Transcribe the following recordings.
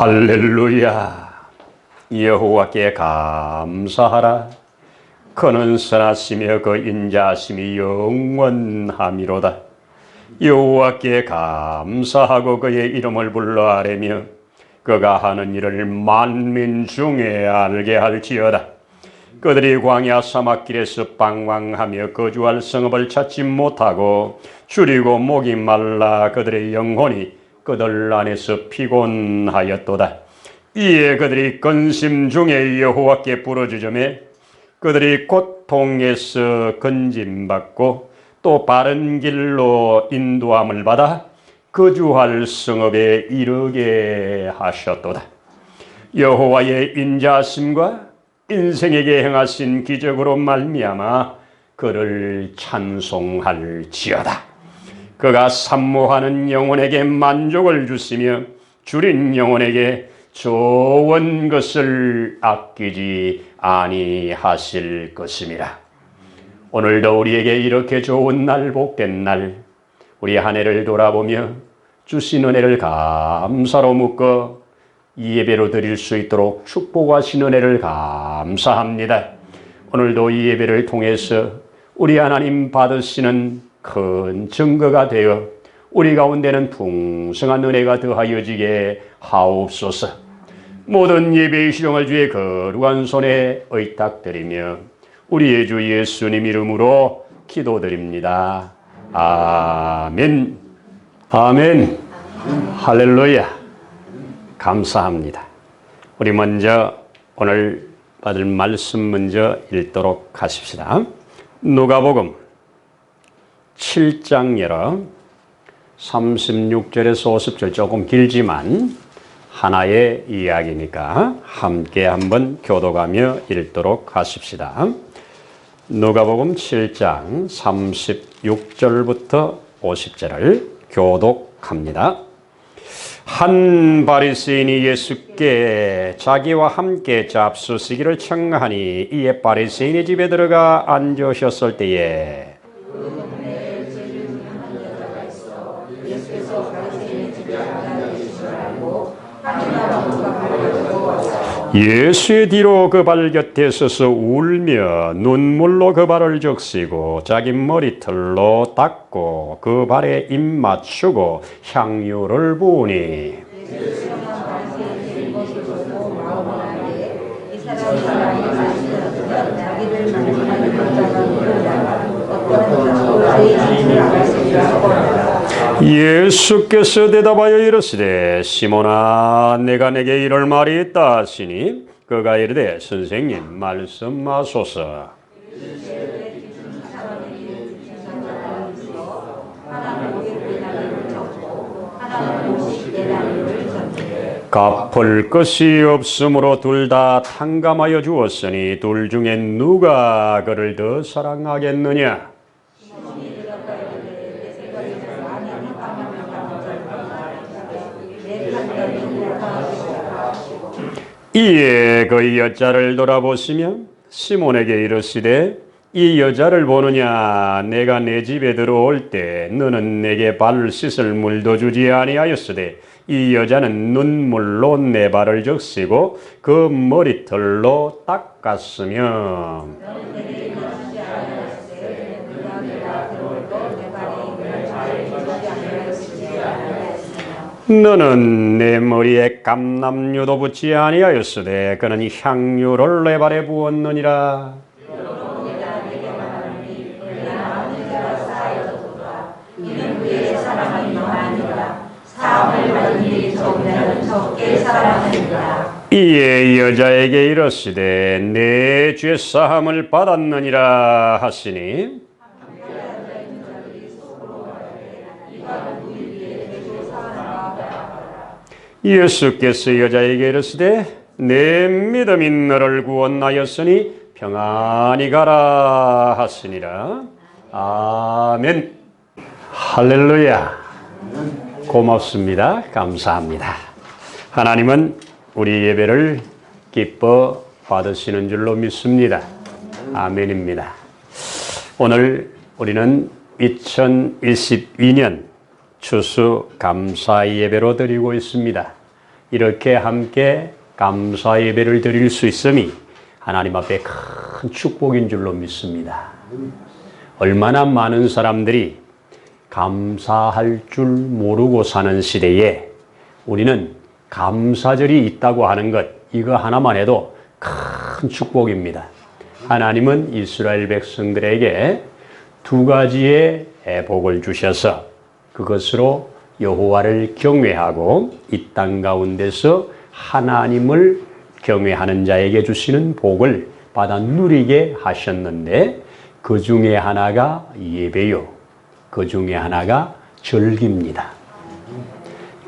할렐루야. 여호와께 감사하라. 그는 선하시며 그 인자하심이 영원함이로다. 여호와께 감사하고 그의 이름을 불러 아뢰며 그가 하는 일을 만민 중에 알게 할지어다. 그들이 광야 사막길에서 방황하며 거주할 성읍을 찾지 못하고 줄이고 목이 말라 그들의 영혼이 그들 안에서 피곤하였도다. 이에 그들이 근심 중에 여호와께 부르짖으며 그들이 고통에서 건짐받고 또 바른 길로 인도함을 받아 거주할 성읍에 이르게 하셨도다. 여호와의 인자하심과 인생에게 행하신 기적으로 말미암아 그를 찬송할지어다. 그가 산모하는 영혼에게 만족을 주시며 줄인 영혼에게 좋은 것을 아끼지 아니하실 것임이라. 오늘도 우리에게 이렇게 좋은 날, 복된 날, 우리 한 해를 돌아보며 주신 은혜를 감사로 묶어 이 예배로 드릴 수 있도록 축복하신 은혜를 감사합니다. 오늘도 이 예배를 통해서 우리 하나님 받으시는 큰 증거가 되어 우리 가운데는 풍성한 은혜가 더하여지게 하옵소서. 모든 예배의 시종을 주의 거룩한 손에 의탁드리며 우리의 주 예수님 이름으로 기도드립니다. 아멘. 아멘. 할렐루야. 감사합니다. 우리 먼저 오늘 받을 말씀 먼저 읽도록 하십시다. 누가복음 7장 열어 36절에서 50절, 조금 길지만 하나의 이야기니까 함께 한번 교독하며 읽도록 하십시다. 누가복음 7장 36절부터 50절을 교독합니다. 한 바리새인이 예수께 자기와 함께 잡수시기를 청하니 이에 바리새인의 집에 들어가 앉으셨을 때에 예수의 뒤로 그 발 곁에 서서 울며 눈물로 그 발을 적시고 자기 머리털로 닦고 그 발에 입 맞추고 향유를 부으니 예수께서 대답하여 이르시되 시몬아 내가 내게 이럴 말이 있다 하시니 그가 이르되 선생님 말씀하소서. 갚을 것이 없으므로 둘 다 탕감하여 주었으니 둘 중에 누가 그를 더 사랑하겠느냐? 이에 그 여자를 돌아보시며 시몬에게 이르시되 이 여자를 보느냐? 내가 내 집에 들어올 때 너는 내게 발을 씻을 물도 주지 아니하였으되 이 여자는 눈물로 내 발을 적시고 그 머리털로 닦았으며 너는 내 머리에 감람유도 붓지 아니하였으되 그는 향유를 내 발에 부었느니라. 이에 여자에게 이르시되 내 죄사함을 받았느니라 하시니 예수께서 여자에게 이르시되 내 믿음이 너를 구원하였으니 평안히 가라 하시니라. 아멘. 할렐루야. 고맙습니다. 감사합니다. 하나님은 우리 예배를 기뻐 받으시는 줄로 믿습니다. 아멘입니다. 오늘 우리는 2022년 추수 감사 예배로 드리고 있습니다. 이렇게 함께 감사 예배를 드릴 수 있음이 하나님 앞에 큰 축복인 줄로 믿습니다. 얼마나 많은 사람들이 감사할 줄 모르고 사는 시대에 우리는 감사절이 있다고 하는 것, 이거 하나만 해도 큰 축복입니다. 하나님은 이스라엘 백성들에게 두 가지의 복을 주셔서 그것으로 여호와를 경외하고 이 땅 가운데서 하나님을 경외하는 자에게 주시는 복을 받아 누리게 하셨는데 그 중에 하나가 예배요. 그 중에 하나가 절기입니다.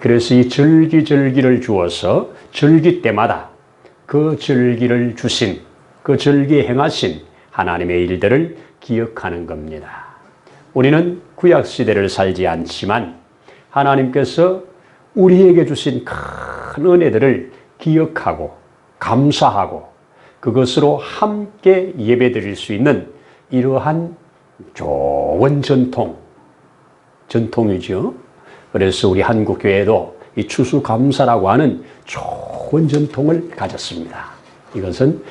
그래서 이 절기를 주어서 절기 때마다 그 절기를 주신, 그 절기에 행하신 하나님의 일들을 기억하는 겁니다. 우리는 구약시대를 살지 않지만 하나님께서 우리에게 주신 큰 은혜들을 기억하고 감사하고 그것으로 함께 예배드릴 수 있는 이러한 좋은 전통이죠. 그래서 우리 한국교회도 이 추수감사라고 하는 좋은 전통을 가졌습니다. 이것은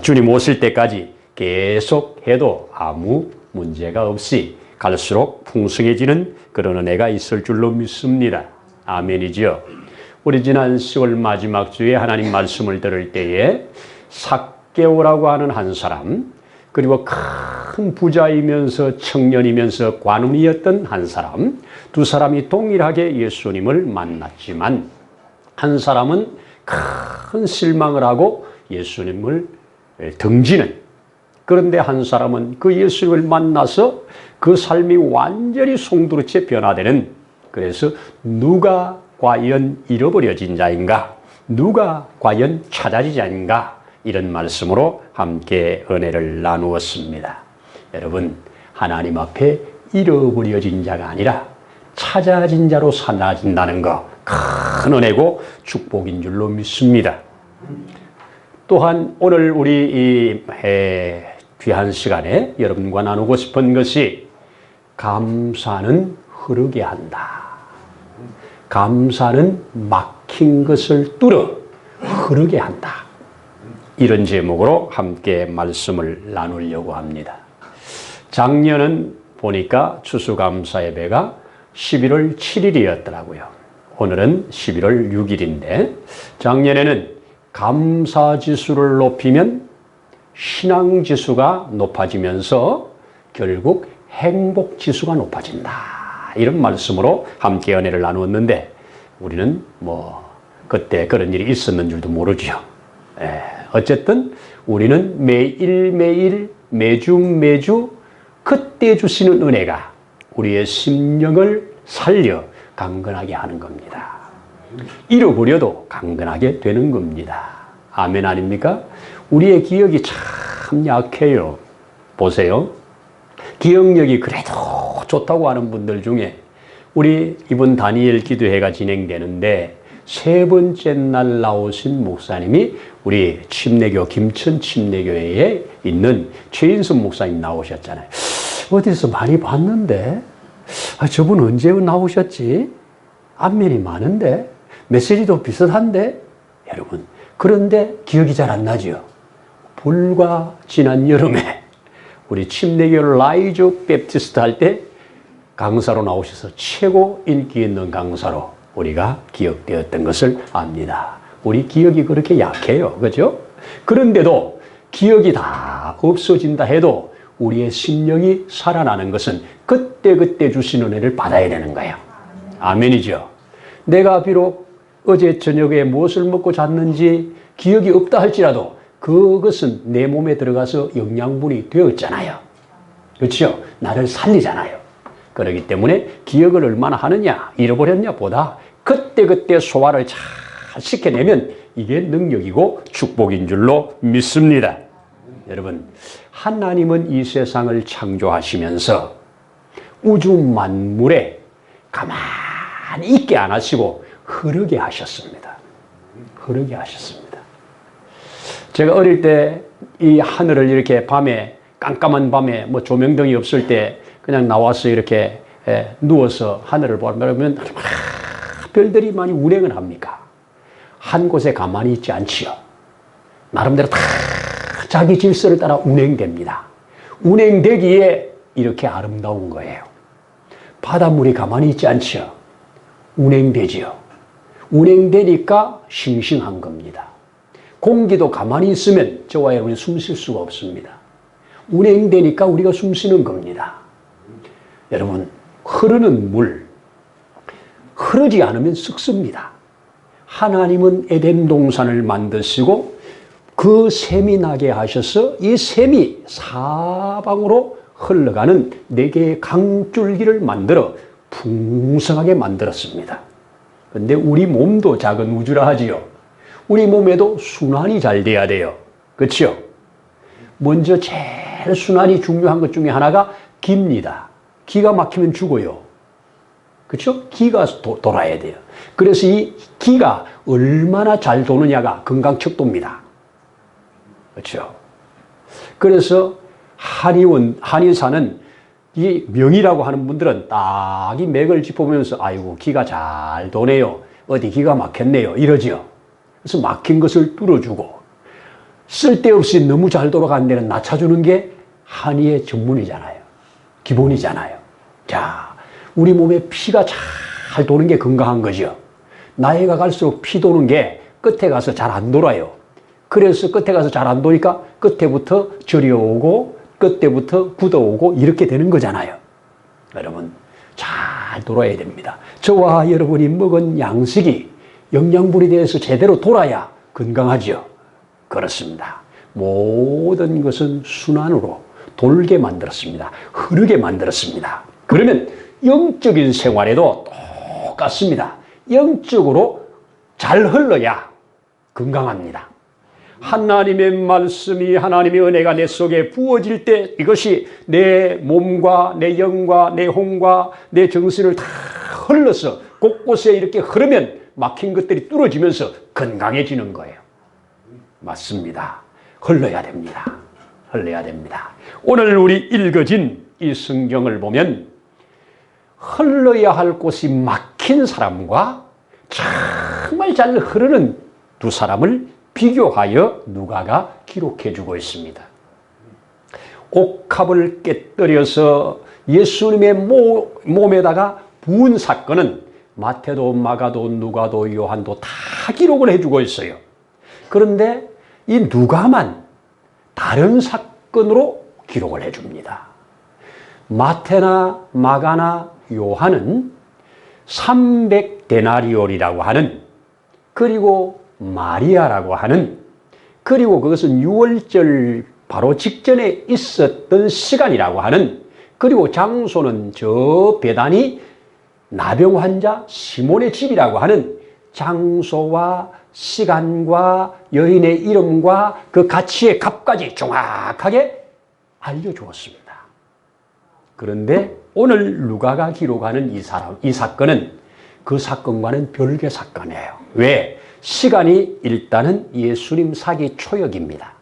주님 오실 때까지 계속 해도 아무 문제가 없이 갈수록 풍성해지는 그런 은혜가 있을 줄로 믿습니다. 아멘이죠. 우리 지난 10월 마지막 주에 하나님 말씀을 들을 때에 삭개오라고 하는 한 사람, 그리고 큰 부자이면서 청년이면서 관원이었던 한 사람, 두 사람이 동일하게 예수님을 만났지만 한 사람은 큰 실망을 하고 예수님을 등지는, 그런데 한 사람은 그 예수님을 만나서 그 삶이 완전히 송두리째 변화되는, 그래서 누가 과연 잃어버려진 자인가, 누가 과연 찾아진 자인가, 이런 말씀으로 함께 은혜를 나누었습니다. 여러분, 하나님 앞에 잃어버려진 자가 아니라 찾아진 자로 살아진다는 거 큰 은혜고 축복인 줄로 믿습니다. 또한 오늘 우리 이 귀한 시간에 여러분과 나누고 싶은 것이 감사는 흐르게 한다. 감사는 막힌 것을 뚫어 흐르게 한다. 이런 제목으로 함께 말씀을 나누려고 합니다. 작년은 보니까 추수감사 예배가 11월 7일이었더라고요. 오늘은 11월 6일인데 작년에는 감사지수를 높이면 신앙지수가 높아지면서 결국 행복지수가 높아진다. 이런 말씀으로 함께 은혜를 나누었는데 우리는 그때 그런 일이 있었는 줄도 모르죠. 어쨌든 우리는 매일매일 매주 그때 주시는 은혜가 우리의 심령을 살려 강건하게 하는 겁니다. 잃어버려도 강건하게 되는 겁니다. 아멘 아닙니까? 우리의 기억이 참 약해요. 보세요. 기억력이 그래도 좋다고 하는 분들 중에 우리 이번 다니엘 기도회가 진행되는데 세 번째 날 나오신 목사님이 우리 침례교 김천 침례교회에 있는 최인순 목사님 나오셨잖아요. 어디서 많이 봤는데 저분 언제 나오셨지? 안면이 많은데 메시지도 비슷한데 여러분, 그런데 기억이 잘 안 나죠. 불과 지난 여름에 우리 침례교 라이즈 베프티스트 할 때 강사로 나오셔서 최고 인기 있는 강사로 우리가 기억되었던 것을 압니다. 우리 기억이 그렇게 약해요. 그죠? 그런데도 기억이 다 없어진다 해도 우리의 심령이 살아나는 것은 그때 주시는 은혜를 받아야 되는 거예요. 아멘이죠. 내가 비록 어제 저녁에 무엇을 먹고 잤는지 기억이 없다 할지라도 그것은 내 몸에 들어가서 영양분이 되었잖아요. 그렇죠? 나를 살리잖아요. 그렇기 때문에 기억을 얼마나 하느냐, 잃어버렸냐 보다 그때 소화를 잘 시켜내면 이게 능력이고 축복인 줄로 믿습니다. 여러분, 하나님은 이 세상을 창조하시면서 우주 만물에 가만히 있게 안 하시고 흐르게 하셨습니다. 흐르게 하셨습니다. 제가 어릴 때 이 하늘을 이렇게 밤에, 깜깜한 밤에 조명등이 없을 때 그냥 나와서 이렇게 누워서 하늘을 보면 별들이 많이 운행을 합니까? 한 곳에 가만히 있지 않지요. 나름대로 다 자기 질서를 따라 운행됩니다. 운행되기에 이렇게 아름다운 거예요. 바닷물이 가만히 있지 않지요. 운행되지요. 운행되니까 싱싱한 겁니다. 공기도 가만히 있으면 저와 여러분이 숨 쉴 수가 없습니다. 운행되니까 우리가 숨 쉬는 겁니다. 여러분, 흐르는 물, 흐르지 않으면 썩습니다. 하나님은 에덴 동산을 만드시고 그 샘이 나게 하셔서 이 샘이 사방으로 흘러가는 4개의 강줄기를 만들어 풍성하게 만들었습니다. 그런데 우리 몸도 작은 우주라 하지요. 우리 몸에도 순환이 잘 돼야 돼요. 그렇죠? 먼저 제일 순환이 중요한 것 중에 하나가 기입니다. 기가 막히면 죽어요. 그렇죠? 기가 돌아야 돼요. 그래서 이 기가 얼마나 잘 도느냐가 건강 척도입니다. 그렇죠? 그래서 한의사는 이 명이라고 하는 분들은 딱 이 맥을 짚어보면서 아이고 기가 잘 도네요. 어디 기가 막혔네요. 이러지요. 그래서 막힌 것을 뚫어주고 쓸데없이 너무 잘 돌아가는 데는 낮춰주는 게 한의의 전문이잖아요. 기본이잖아요. 자, 우리 몸에 피가 잘 도는 게 건강한 거죠. 나이가 갈수록 피 도는 게 끝에 가서 잘 안 돌아요. 그래서 끝에 가서 잘 안 도니까 끝에부터 저려오고 끝에부터 굳어오고 이렇게 되는 거잖아요. 여러분, 잘 돌아야 됩니다. 저와 여러분이 먹은 양식이 영양분에 대해서 제대로 돌아야 건강하죠. 그렇습니다. 모든 것은 순환으로 돌게 만들었습니다. 흐르게 만들었습니다. 그러면 영적인 생활에도 똑같습니다. 영적으로 잘 흘러야 건강합니다. 하나님의 말씀이, 하나님의 은혜가 내 속에 부어질 때 이것이 내 몸과 내 영과 내 혼과 내 정신을 다 흘러서 곳곳에 이렇게 흐르면 막힌 것들이 뚫어지면서 건강해지는 거예요. 맞습니다. 흘러야 됩니다. 흘러야 됩니다. 오늘 우리 읽어진 이 성경을 보면 흘러야 할 곳이 막힌 사람과 정말 잘 흐르는 두 사람을 비교하여 누가가 기록해 주고 있습니다. 옥합을 깨뜨려서 예수님의 몸에다가 부은 사건은 마태도 마가도 누가도 요한도 다 기록을 해주고 있어요. 그런데 이 누가만 다른 사건으로 기록을 해줍니다. 마태나 마가나 요한은 300데나리온이라고 하는, 그리고 마리아라고 하는, 그리고 그것은 유월절 바로 직전에 있었던 시간이라고 하는, 그리고 장소는 저 베다니 나병 환자 시몬의 집이라고 하는 장소와 시간과 여인의 이름과 그 가치의 값까지 정확하게 알려주었습니다. 그런데 오늘 누가가 기록하는 이 사건은 그 사건과는 별개 사건이에요. 왜? 시간이 일단은 예수님 사기 초역입니다.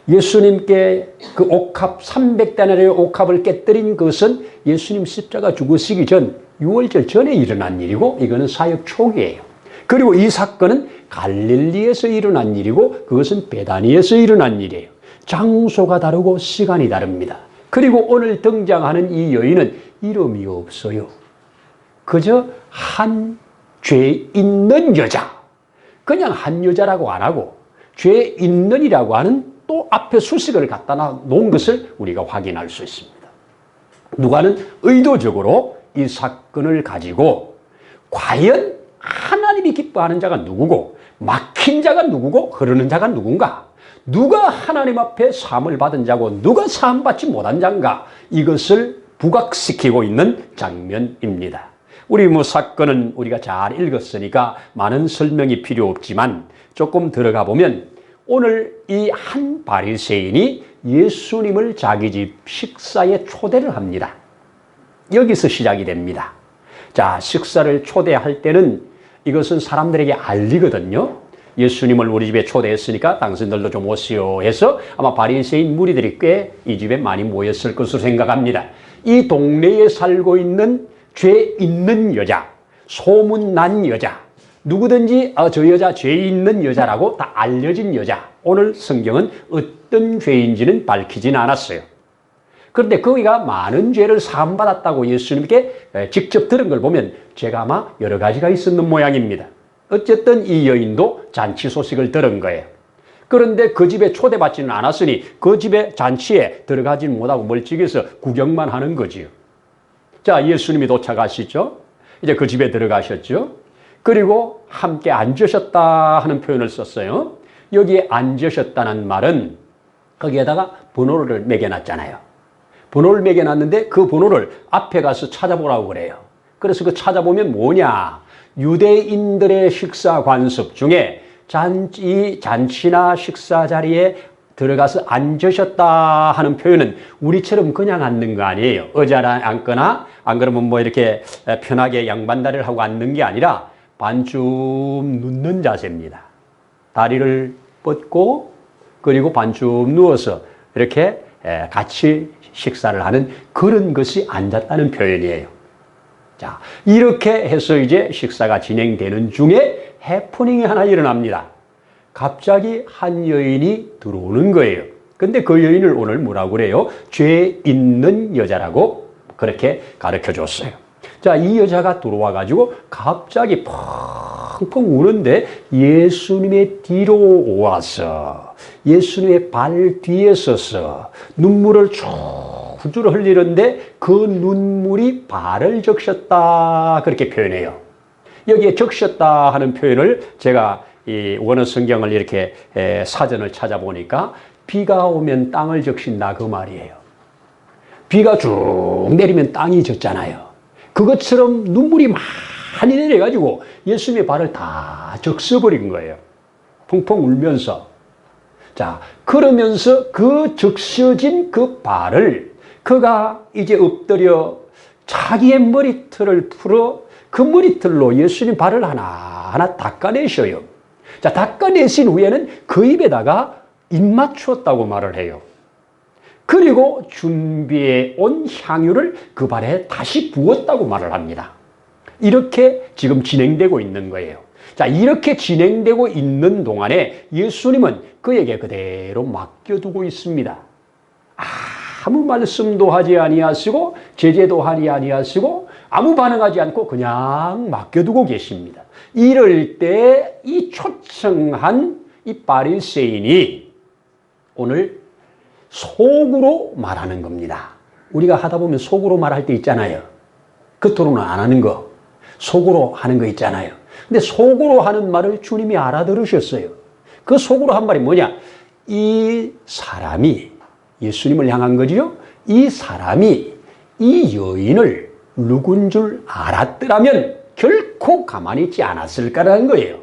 예수님께 그 옥합 300데나리온 옥합을 깨뜨린 것은 예수님 십자가 죽으시기 전 6월절 전에 일어난 일이고 이거는 사역 초기예요. 그리고 이 사건은 갈릴리에서 일어난 일이고 그것은 베다니에서 일어난 일이에요. 장소가 다르고 시간이 다릅니다. 그리고 오늘 등장하는 이 여인은 이름이 없어요. 그저 한 죄 있는 여자, 그냥 한 여자라고 안 하고 죄 있는이라고 하는 또 앞에 수식을 갖다 놓은 것을 우리가 확인할 수 있습니다. 누가는 의도적으로 이 사건을 가지고 과연 하나님이 기뻐하는 자가 누구고 막힌 자가 누구고 흐르는 자가 누군가, 누가 하나님 앞에 사함을 받은 자고 누가 사함받지 못한 자인가, 이것을 부각시키고 있는 장면입니다. 우리 사건은 우리가 잘 읽었으니까 많은 설명이 필요 없지만 조금 들어가 보면 오늘 이 한 바리새인이 예수님을 자기 집 식사에 초대를 합니다. 여기서 시작이 됩니다. 자, 식사를 초대할 때는 이것은 사람들에게 알리거든요. 예수님을 우리 집에 초대했으니까 당신들도 좀 오시오 해서 아마 바리새인 무리들이 꽤 이 집에 많이 모였을 것으로 생각합니다. 이 동네에 살고 있는 죄 있는 여자, 소문난 여자, 누구든지 저 여자 죄 있는 여자라고 다 알려진 여자. 오늘 성경은 어떤 죄인지는 밝히진 않았어요. 그런데 거기가 많은 죄를 사함받았다고 예수님께 직접 들은 걸 보면 죄가 아마 여러 가지가 있었는 모양입니다. 어쨌든 이 여인도 잔치 소식을 들은 거예요. 그런데 그 집에 초대받지는 않았으니 그 집에 잔치에 들어가지는 못하고 멀찍이서 구경만 하는 거지요. 자, 예수님이 도착하시죠. 이제 그 집에 들어가셨죠. 그리고 함께 앉으셨다 하는 표현을 썼어요. 여기에 앉으셨다는 말은 거기에다가 번호를 매겨놨잖아요. 번호를 매겨놨는데 그 번호를 앞에 가서 찾아보라고 그래요. 그래서 그 찾아보면 뭐냐. 유대인들의 식사 관습 중에 잔치나 식사 자리에 들어가서 앉으셨다 하는 표현은 우리처럼 그냥 앉는 거 아니에요. 의자를 앉거나 안 그러면 뭐 이렇게 편하게 양반다리를 하고 앉는 게 아니라 반쯤 눕는 자세입니다. 다리를 뻗고 그리고 반쯤 누워서 이렇게 같이 식사를 하는 그런 것이 앉았다는 표현이에요. 자, 이렇게 해서 이제 식사가 진행되는 중에 해프닝이 하나 일어납니다. 갑자기 한 여인이 들어오는 거예요. 근데 그 여인을 오늘 뭐라고 그래요? 죄 있는 여자라고 그렇게 가르쳐 줬어요. 자, 이 여자가 들어와 가지고 갑자기 펑펑 우는데 예수님의 뒤로 와서 예수님의 발 뒤에 서서 눈물을 줄줄 흘리는데 그 눈물이 발을 적셨다 그렇게 표현해요. 여기에 적셨다 하는 표현을 제가 이 원어 성경을 이렇게 사전을 찾아보니까 비가 오면 땅을 적신다 그 말이에요. 비가 쭉 내리면 땅이 젖잖아요. 그것처럼 눈물이 많이 내려가지고 예수님의 발을 다 적셔버린 거예요. 펑펑 울면서. 자, 그러면서 그 적셔진 그 발을 그가 이제 엎드려 자기의 머리털을 풀어 그 머리털로 예수님 발을 하나하나 닦아내셔요. 자, 닦아내신 후에는 그 입에다가 입맞추었다고 말을 해요. 그리고 준비해 온 향유를 그 발에 다시 부었다고 말을 합니다. 이렇게 지금 진행되고 있는 거예요. 자, 이렇게 진행되고 있는 동안에 예수님은 그에게 그대로 맡겨두고 있습니다. 아무 말씀도 하지 아니하시고 제재도 하지 아니하시고 아무 반응하지 않고 그냥 맡겨두고 계십니다. 이럴 때 이 초청한 이 바리새인이 오늘 속으로 말하는 겁니다. 우리가 하다 보면 속으로 말할 때 있잖아요. 겉으로는 안 하는 거, 속으로 하는 거 있잖아요. 근데 속으로 하는 말을 주님이 알아들으셨어요. 그 속으로 한 말이 뭐냐? 이 사람이 예수님을 향한 거지요. 이 사람이 이 여인을 누군 줄 알았더라면 결코 가만히 있지 않았을 거라는 거예요.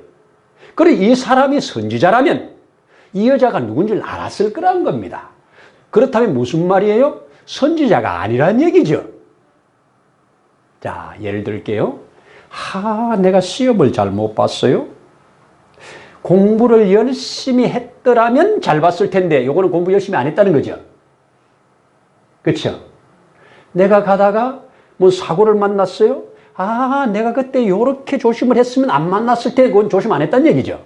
그리고 이 사람이 선지자라면 이 여자가 누군 줄 알았을 거라는 겁니다. 그렇다면 무슨 말이에요? 선지자가 아니란 얘기죠. 자, 예를 들게요. 내가 시험을 잘못 봤어요. 공부를 열심히 했더라면 잘 봤을 텐데 요거는 공부 열심히 안 했다는 거죠. 그렇죠? 내가 가다가 뭐 사고를 만났어요. 내가 그때 요렇게 조심을 했으면 안 만났을 때 그건 조심 안 했다는 얘기죠.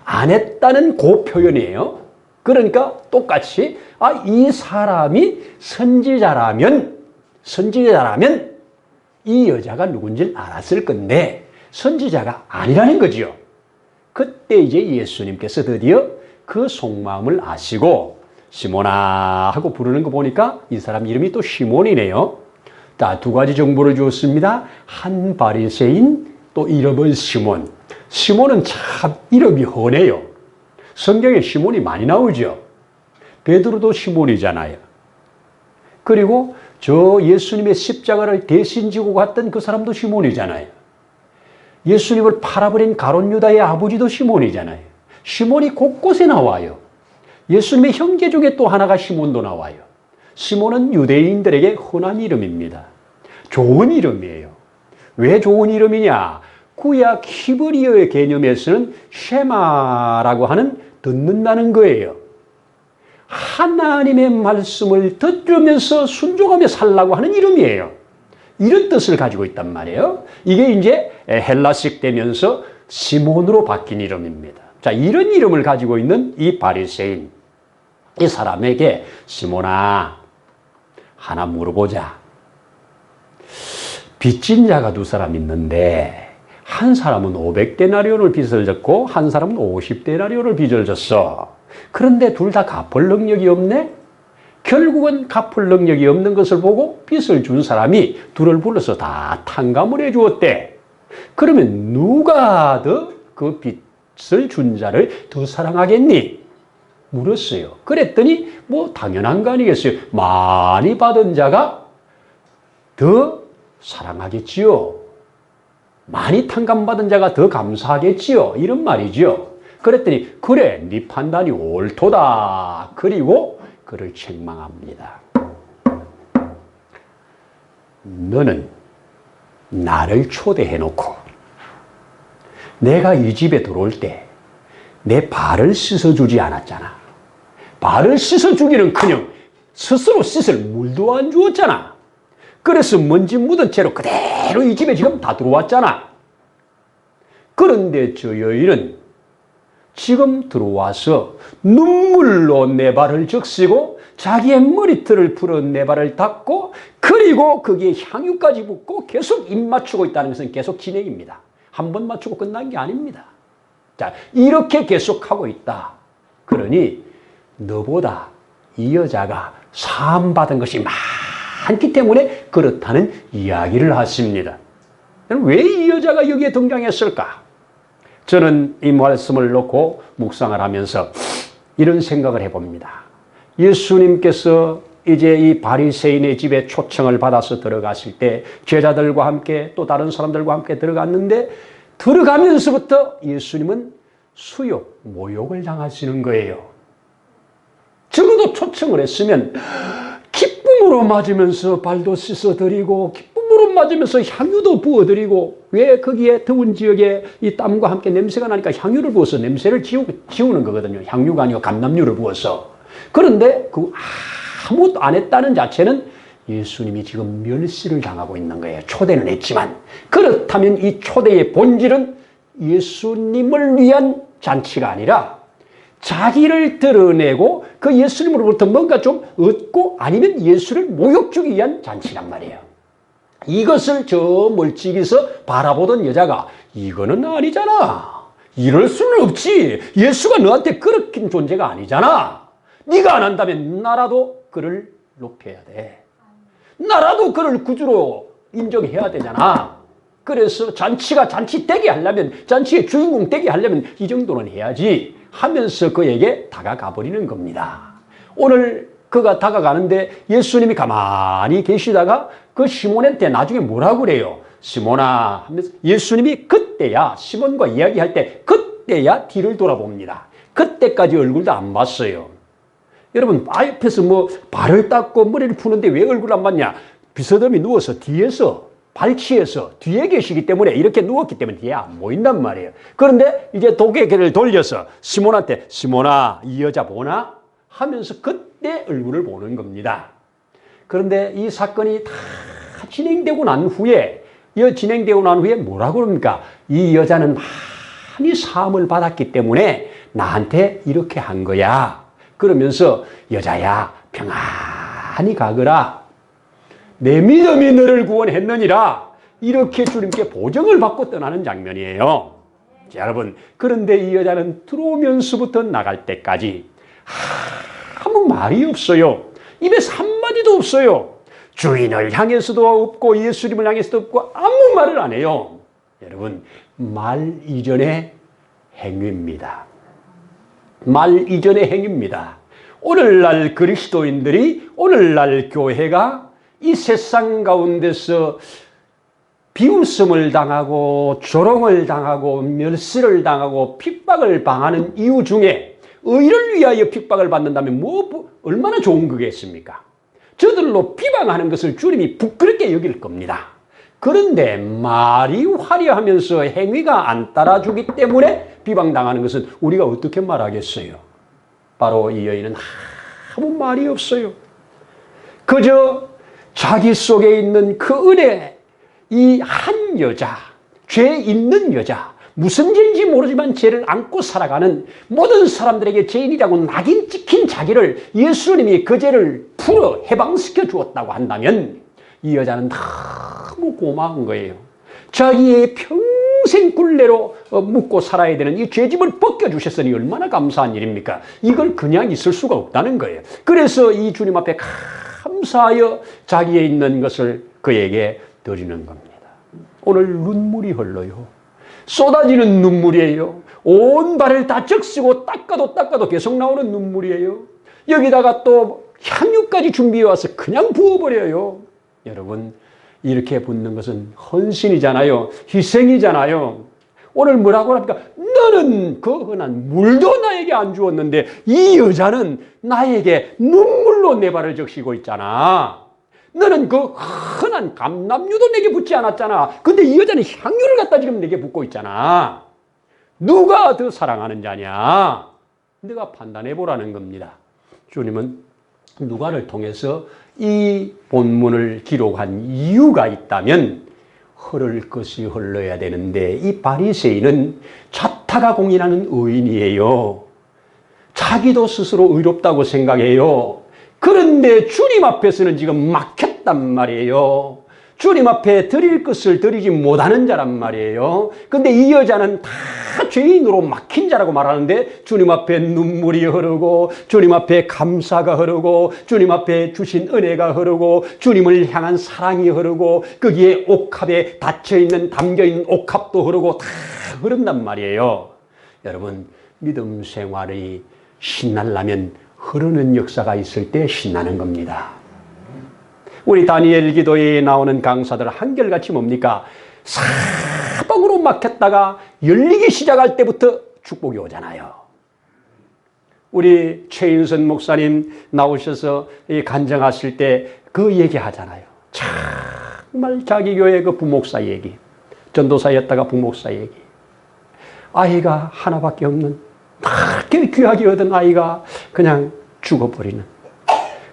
안 했다는 그 표현이에요. 그러니까 똑같이 이 사람이 선지자라면 이 여자가 누군지 알았을 건데 선지자가 아니라는 거지요. 그때 이제 예수님께서 드디어 그 속마음을 아시고 시몬아 하고 부르는 거 보니까 이 사람 이름이 또 시몬이네요. 자, 두 가지 정보를 주었습니다. 한 바리새인, 또 이름은 시몬. 시몬은 참 이름이 흔해요. 성경에 시몬이 많이 나오죠. 베드로도 시몬이잖아요. 그리고 저 예수님의 십자가를 대신 지고 갔던 그 사람도 시몬이잖아요. 예수님을 팔아버린 가룟 유다의 아버지도 시몬이잖아요. 시몬이 곳곳에 나와요. 예수님의 형제 중에 또 하나가 시몬도 나와요. 시몬은 유대인들에게 흔한 이름입니다. 좋은 이름이에요. 왜 좋은 이름이냐? 구약 히브리어의 개념에서는 쉐마라고 하는 듣는다는 거예요. 하나님의 말씀을 듣으면서 순종하며 살라고 하는 이름이에요. 이런 뜻을 가지고 있단 말이에요. 이게 이제 헬라식 되면서 시몬으로 바뀐 이름입니다. 자, 이런 이름을 가지고 있는 이 바리새인, 이 사람에게 시몬아, 하나 물어보자. 빚진 자가 두 사람 있는데 한 사람은 500데나리온을 빚을 졌고 한 사람은 50데나리온을 빚을 졌어. 그런데 둘 다 갚을 능력이 없네? 결국은 갚을 능력이 없는 것을 보고 빚을 준 사람이 둘을 불러서 다 탕감을 해 주었대. 그러면 누가 더 그 빚을 준 자를 더 사랑하겠니? 물었어요. 그랬더니 뭐 당연한 거 아니겠어요? 많이 받은 자가 더 사랑하겠지요. 많이 탕감받은 자가 더 감사하겠지요. 이런 말이죠. 그랬더니 그래, 네 판단이 옳도다. 그리고 그를 책망합니다. 너는 나를 초대해놓고 내가 이 집에 들어올 때 내 발을 씻어주지 않았잖아. 발을 씻어주기는커녕 스스로 씻을 물도 안 주었잖아. 그래서 먼지 묻은 채로 그대로 이 집에 지금 다 들어왔잖아. 그런데 저 여인은 지금 들어와서 눈물로 내 발을 적시고 자기의 머리털을 풀어 내 발을 닦고 그리고 거기에 향유까지 붓고 계속 입 맞추고 있다는 것은 계속 진행입니다. 한 번 맞추고 끝난 게 아닙니다. 자, 이렇게 계속하고 있다. 그러니 너보다 이 여자가 사함받은 것이 많기 때문에 그렇다는 이야기를 하십니다. 왜 이 여자가 여기에 등장했을까? 저는 이 말씀을 놓고 묵상을 하면서 이런 생각을 해봅니다. 예수님께서 이제 이 바리새인의 집에 초청을 받아서 들어가실 때 제자들과 함께 또 다른 사람들과 함께 들어갔는데 들어가면서부터 예수님은 수욕, 모욕을 당하시는 거예요. 적어도 초청을 했으면 기쁨으로 맞으면서 발도 씻어드리고 기쁨으로 맞으면서 향유도 부어드리고 왜 거기에 더운 지역에 이 땀과 함께 냄새가 나니까 향유를 부어서 냄새를 지우는 거거든요. 향유가 아니고 감람유를 부어서. 그런데 그 아무것도 안 했다는 자체는 예수님이 지금 멸시를 당하고 있는 거예요. 초대는 했지만. 그렇다면 이 초대의 본질은 예수님을 위한 잔치가 아니라 자기를 드러내고 그 예수님으로부터 뭔가 좀 얻고 아니면 예수를 모욕 주기 위한 잔치란 말이에요. 이것을 저 멀찍이서 바라보던 여자가 이거는 아니잖아. 이럴 수는 없지. 예수가 너한테 그렇게 존재가 아니잖아. 네가 안 한다면 나라도 그를 높여야 돼. 나라도 그를 구주로 인정해야 되잖아. 그래서 잔치가 잔치 되게 하려면 잔치의 주인공 되게 하려면 이 정도는 해야지 하면서 그에게 다가가 버리는 겁니다. 오늘 그가 다가가는데 예수님이 가만히 계시다가 그 시몬한테 나중에 뭐라고 그래요? 시몬아 하면서 예수님이 그때야 시몬과 이야기할 때 그때야 뒤를 돌아봅니다. 그때까지 얼굴도 안 봤어요. 여러분 앞에서 뭐 발을 닦고 머리를 푸는데 왜 얼굴 안 봤냐? 비서덤이 누워서 뒤에서 발치에서 뒤에 계시기 때문에 이렇게 누웠기 때문에 뒤에 안 보인단 말이에요. 그런데 이제 고개를 돌려서 시몬한테 시몬아 이 여자 보나? 하면서 그때 얼굴을 보는 겁니다. 그런데 이 사건이 다 진행되고 난 후에 뭐라고 그럽니까? 이 여자는 많이 사함을 받았기 때문에 나한테 이렇게 한 거야. 그러면서 여자야 평안히 가거라. 내 믿음이 너를 구원했느니라. 이렇게 주님께 보증을 받고 떠나는 장면이에요. 자, 여러분 그런데 이 여자는 들어오면서부터 나갈 때까지 아무 말이 없어요. 입에서 한마디도 없어요. 주인을 향해서도 없고 예수님을 향해서도 없고 아무 말을 안 해요. 여러분 말 이전의 행위입니다. 말 이전의 행위입니다. 오늘날 그리스도인들이 오늘날 교회가 이 세상 가운데서 비웃음을 당하고 조롱을 당하고 멸시를 당하고 핍박을 당하는 이유 중에 의를 위하여 핍박을 받는다면 얼마나 좋은 거겠습니까? 저들로 비방하는 것을 주님이 부끄럽게 여길 겁니다. 그런데 말이 화려하면서 행위가 안 따라주기 때문에 비방당하는 것은 우리가 어떻게 말하겠어요? 바로 이 여인은 아무 말이 없어요. 그저 자기 속에 있는 그 은혜, 이 한 여자, 죄 있는 여자, 무슨 죄인지 모르지만 죄를 안고 살아가는 모든 사람들에게 죄인이라고 낙인 찍힌 자기를 예수님이 그 죄를 풀어 해방시켜 주었다고 한다면 이 여자는 너무 고마운 거예요. 자기의 평생 굴레로 묵고 살아야 되는 이 죄짐을 벗겨주셨으니 얼마나 감사한 일입니까? 이걸 그냥 있을 수가 없다는 거예요. 그래서 이 주님 앞에 감사하여 자기에 있는 것을 그에게 드리는 겁니다. 오늘 눈물이 흘러요. 쏟아지는 눈물이에요. 온 발을 다 적시고 닦아도 계속 나오는 눈물이에요. 여기다가 또 향유까지 준비해 와서 그냥 부어버려요. 여러분, 이렇게 붓는 것은 헌신이잖아요. 희생이잖아요. 오늘 뭐라고 합니까? 너는 그 흔한 물도 나에게 안 주었는데 이 여자는 나에게 눈물로 내 발을 적시고 있잖아. 너는 그 흔한 감람유도 내게 붓지 않았잖아. 근데 이 여자는 향유를 갖다 지금 내게 붓고 있잖아. 누가 더 사랑하는 자냐? 네가 판단해 보라는 겁니다. 주님은 누가를 통해서 이 본문을 기록한 이유가 있다면 흐를 것이 흘러야 되는데 이 바리새인은 자타가 공인하는 의인이에요. 자기도 스스로 의롭다고 생각해요. 그런데 주님 앞에서는 지금 막혔단 말이에요. 주님 앞에 드릴 것을 드리지 못하는 자란 말이에요. 근데 이 여자는 다 죄인으로 막힌 자라고 말하는데 주님 앞에 눈물이 흐르고 주님 앞에 감사가 흐르고 주님 앞에 주신 은혜가 흐르고 주님을 향한 사랑이 흐르고 거기에 옥합에 닫혀있는 담겨있는 옥합도 흐르고 다 흐른단 말이에요. 여러분, 믿음 생활이 신나려면 흐르는 역사가 있을 때 신나는 겁니다. 우리 다니엘 기도에 나오는 강사들 한결같이 뭡니까? 사방으로 막혔다가 열리기 시작할 때부터 축복이 오잖아요. 우리 최인선 목사님 나오셔서 간증하실 때 그 얘기 하잖아요. 정말 자기 교회 그 부목사 얘기, 전도사였다가 부목사 얘기. 아이가 하나밖에 없는 그렇게 귀하게 얻은 아이가 그냥 죽어버리는.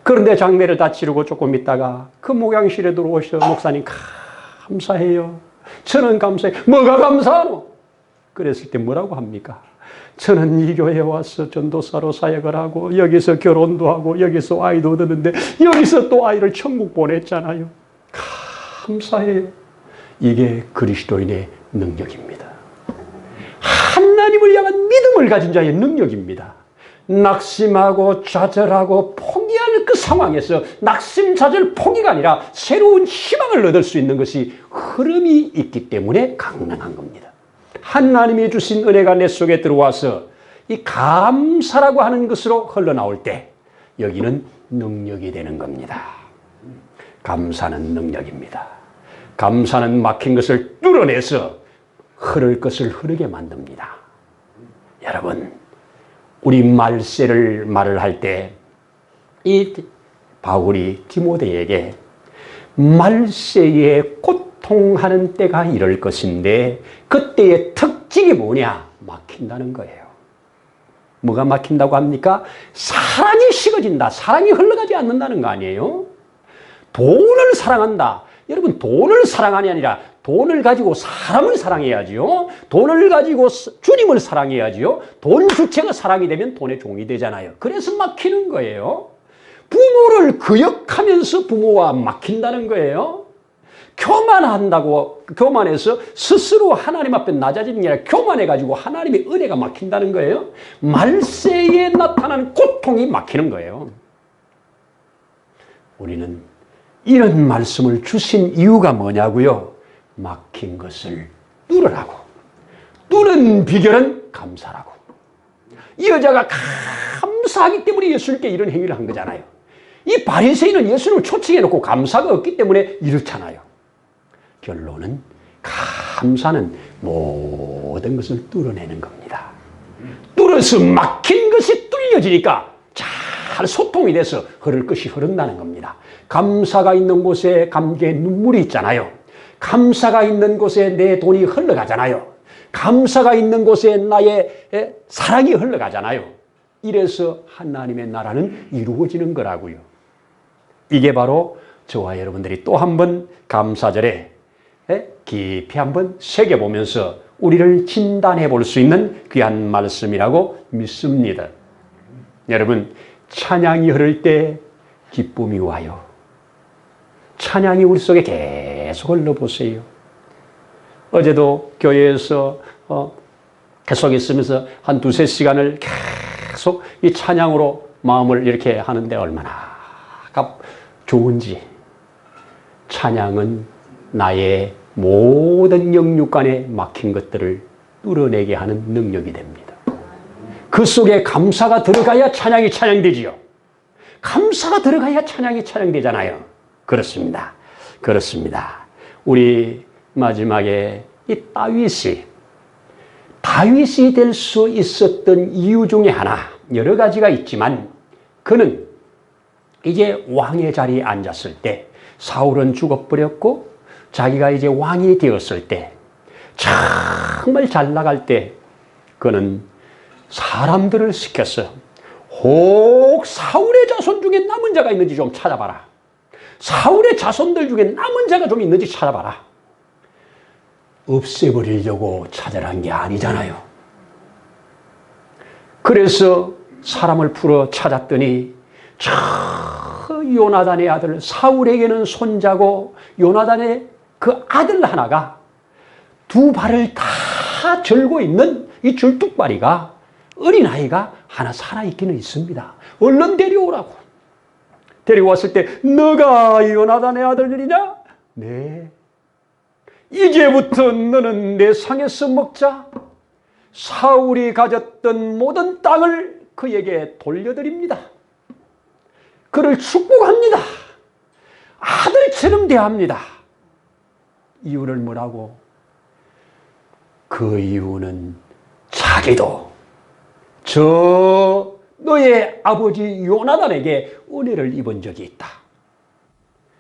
그런데 장례를 다 치르고 조금 있다가 그 목양실에 들어오셔. 목사님 감사해요. 저는 감사해요. 뭐가 감사하노? 그랬을 때 뭐라고 합니까? 저는 이 교회에 와서 전도사로 사역을 하고 여기서 결혼도 하고 여기서 아이도 얻었는데 여기서 또 아이를 천국 보냈잖아요. 감사해요. 이게 그리스도인의 능력입니다. 하나님을 향한 믿음을 가진 자의 능력입니다. 낙심하고 좌절하고 포기할 그 상황에서 낙심, 좌절, 포기가 아니라 새로운 희망을 얻을 수 있는 것이 흐름이 있기 때문에 가능한 겁니다. 하나님이 주신 은혜가 내 속에 들어와서 이 감사라고 하는 것으로 흘러나올 때 여기는 능력이 되는 겁니다. 감사는 능력입니다. 감사는 막힌 것을 뚫어내서 흐를 것을 흐르게 만듭니다. 여러분, 우리 말세를 말을 할 때 이 바울이 디모데에게 말세에 고통하는 때가 이럴 것인데 그때의 특징이 뭐냐? 막힌다는 거예요. 뭐가 막힌다고 합니까? 사랑이 식어진다. 사랑이 흘러가지 않는다는 거 아니에요? 돈을 사랑한다. 여러분, 돈을 사랑하니 아니라 돈을 가지고 사람을 사랑해야지요. 돈을 가지고 주님을 사랑해야지요. 돈 주체가 사랑이 되면 돈의 종이 되잖아요. 그래서 막히는 거예요. 부모를 거역하면서 부모와 막힌다는 거예요. 교만해서 스스로 하나님 앞에 낮아지는 게 아니라 교만해가지고 하나님의 은혜가 막힌다는 거예요. 말세에 나타나는 고통이 막히는 거예요. 우리는 이런 말씀을 주신 이유가 뭐냐고요? 막힌 것을 뚫으라고. 뚫은 비결은 감사라고. 이 여자가 감사하기 때문에 예수님께 이런 행위를 한 거잖아요. 이 바리새인은 예수님을 초청해놓고 감사가 없기 때문에 이렇잖아요. 결론은 감사는 모든 것을 뚫어내는 겁니다. 뚫어서 막힌 것이 뚫려지니까 잘 소통이 돼서 흐를 것이 흐른다는 겁니다. 감사가 있는 곳에 감개의 눈물이 있잖아요. 감사가 있는 곳에 내 돈이 흘러가잖아요. 감사가 있는 곳에 나의 사랑이 흘러가잖아요. 이래서 하나님의 나라는 이루어지는 거라고요. 이게 바로 저와 여러분들이 또 한 번 감사절에 깊이 한번 새겨보면서 우리를 진단해 볼 수 있는 귀한 말씀이라고 믿습니다. 여러분, 찬양이 흐를 때 기쁨이 와요. 찬양이 우리 속에 계속 흘러보세요. 어제도 교회에서 계속 있으면서 한 두세 시간을 계속 이 찬양으로 마음을 이렇게 하는데 얼마나 좋은지. 찬양은 나의 모든 영육간에 막힌 것들을 뚫어내게 하는 능력이 됩니다. 그 속에 감사가 들어가야 찬양이 찬양되지요. 감사가 들어가야 찬양이 찬양되잖아요. 그렇습니다. 그렇습니다. 우리 마지막에 이 다윗이 될 수 있었던 이유 중에 하나, 여러 가지가 있지만 그는 이제 왕의 자리에 앉았을 때, 사울은 죽어버렸고 자기가 이제 왕이 되었을 때, 정말 잘 나갈 때 그는 사람들을 시켰어. 혹 사울의 자손 중에 남은 자가 있는지 좀 찾아봐라. 사울의 자손들 중에 남은 자가 좀 있는지 찾아봐라. 없애버리려고 찾아란 게 아니잖아요. 그래서 사람을 풀어 찾았더니 저 요나단의 아들 사울에게는 손자고, 요나단의 그 아들 하나가 두 발을 다 절고 있는 이 줄뚝발이가, 어린아이가 하나 살아있기는 있습니다. 얼른 데려오라고. 데려왔을 때 너가 요나단의 아들이냐? 네. 이제부터 너는 내 상에서 먹자. 사울이 가졌던 모든 땅을 그에게 돌려드립니다. 그를 축복합니다. 아들처럼 대합니다. 이유를 뭐라고? 그 이유는 자기도 저 너의 아버지 요나단에게 은혜를 입은 적이 있다.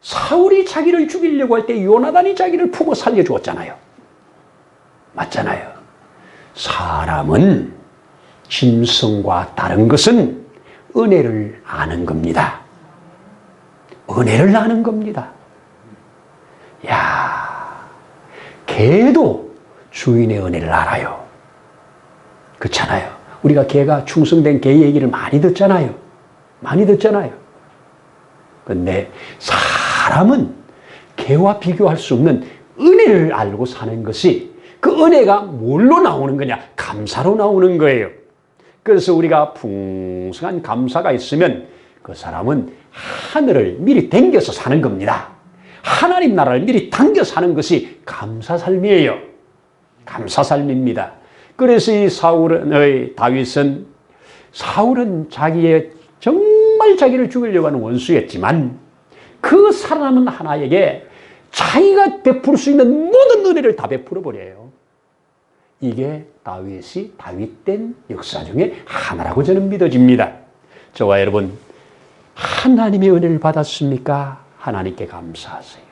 사울이 자기를 죽이려고 할 때 요나단이 자기를 품어 살려주었잖아요. 맞잖아요. 사람은 짐승과 다른 것은 은혜를 아는 겁니다. 은혜를 아는 겁니다. 야, 개도 주인의 은혜를 알아요. 그렇잖아요. 우리가 개가 충성된 개 얘기를 많이 듣잖아요. 많이 듣잖아요. 근데 사람은 개와 비교할 수 없는 은혜를 알고 사는 것이, 그 은혜가 뭘로 나오는 거냐? 감사로 나오는 거예요. 그래서 우리가 풍성한 감사가 있으면 그 사람은 하늘을 미리 당겨서 사는 겁니다. 하나님 나라를 미리 당겨 사는 것이 감사 삶이에요. 감사 삶입니다. 그래서 이 다윗은, 사울은 자기의 정말 자기를 죽이려고 하는 원수였지만 그 살아남은 하나에게 자기가 베풀 수 있는 모든 은혜를 다 베풀어 버려요. 이게 다윗이 다윗된 역사 중에 하나라고 저는 믿어집니다. 저와 여러분, 하나님의 은혜를 받았습니까? 하나님께 감사하세요.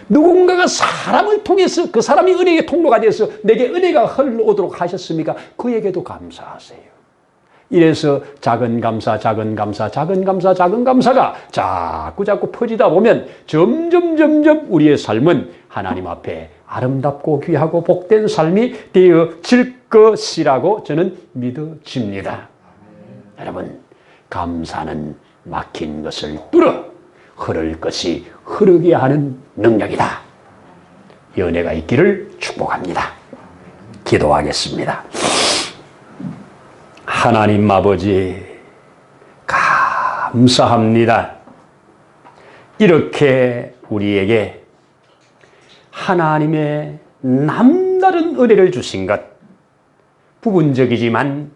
누군가가 사람을 통해서 그 사람이 은혜의 통로가 되어서 내게 은혜가 흘러오도록 하셨습니까? 그에게도 감사하세요. 이래서 작은 감사, 작은 감사, 작은 감사, 작은 감사가 자꾸 퍼지다 보면 점점 우리의 삶은 하나님 앞에 아름답고 귀하고 복된 삶이 되어질 것이라고 저는 믿어집니다. 여러분, 감사는 막힌 것을 뚫어 흐를 것이 흐르게 하는 능력이다. 연애가 있기를 축복합니다. 기도하겠습니다. 하나님 아버지, 감사합니다. 이렇게 우리에게 하나님의 남다른 은혜를 주신 것, 부분적이지만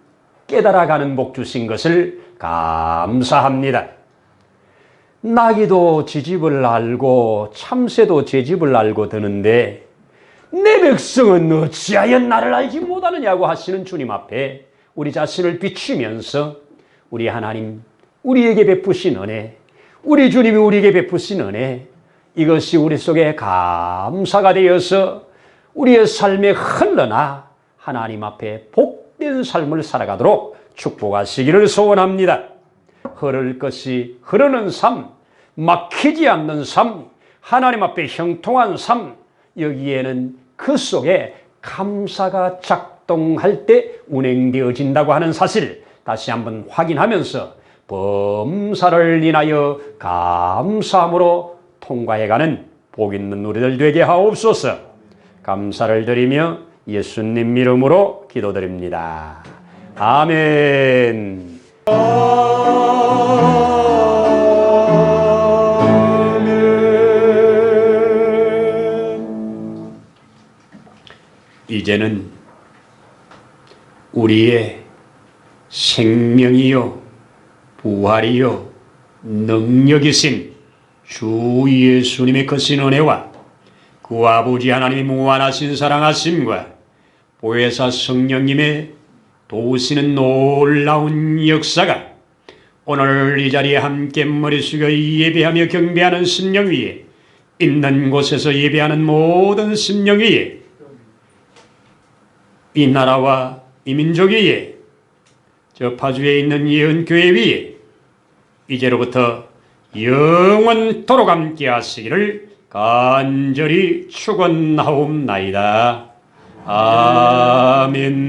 깨달아가는 복 주신 것을 감사합니다. 나귀도 지 집을 알고 참새도 제 집을 알고 드는데 내 백성은 어찌하여 나를 알지 못하느냐고 하시는 주님 앞에 우리 자신을 비추면서, 우리 하나님, 우리에게 베푸신 은혜, 우리 주님이 우리에게 베푸신 은혜, 이것이 우리 속에 감사가 되어서 우리의 삶에 흘러나 하나님 앞에 복된 삶을 살아가도록 축복하시기를 소원합니다. 흐를 것이 흐르는 삶, 막히지 않는 삶, 하나님 앞에 형통한 삶, 여기에는 그 속에 감사가 작동할 때 운행되어진다고 하는 사실 다시 한번 확인하면서 범사를 인하여 감사함으로 통과해가는 복 있는 우리들 되게 하옵소서. 감사를 드리며 예수님 이름으로 기도드립니다. 아멘. 이제는 우리의 생명이요 부활이요 능력이신 주 예수님의 크신 은혜와 그 아버지 하나님의 무한하신 사랑하심과 보혜사 성령님의 도우시는 놀라운 역사가 오늘 이 자리에 함께 머리 숙여 예배하며 경배하는 심령 위에, 있는 곳에서 예배하는 모든 심령 위에, 이 나라와 이 민족 위에, 저 파주에 있는 예언교회 위에 이제로부터 영원토록 함께 하시기를 간절히 축원하옵나이다. 아멘.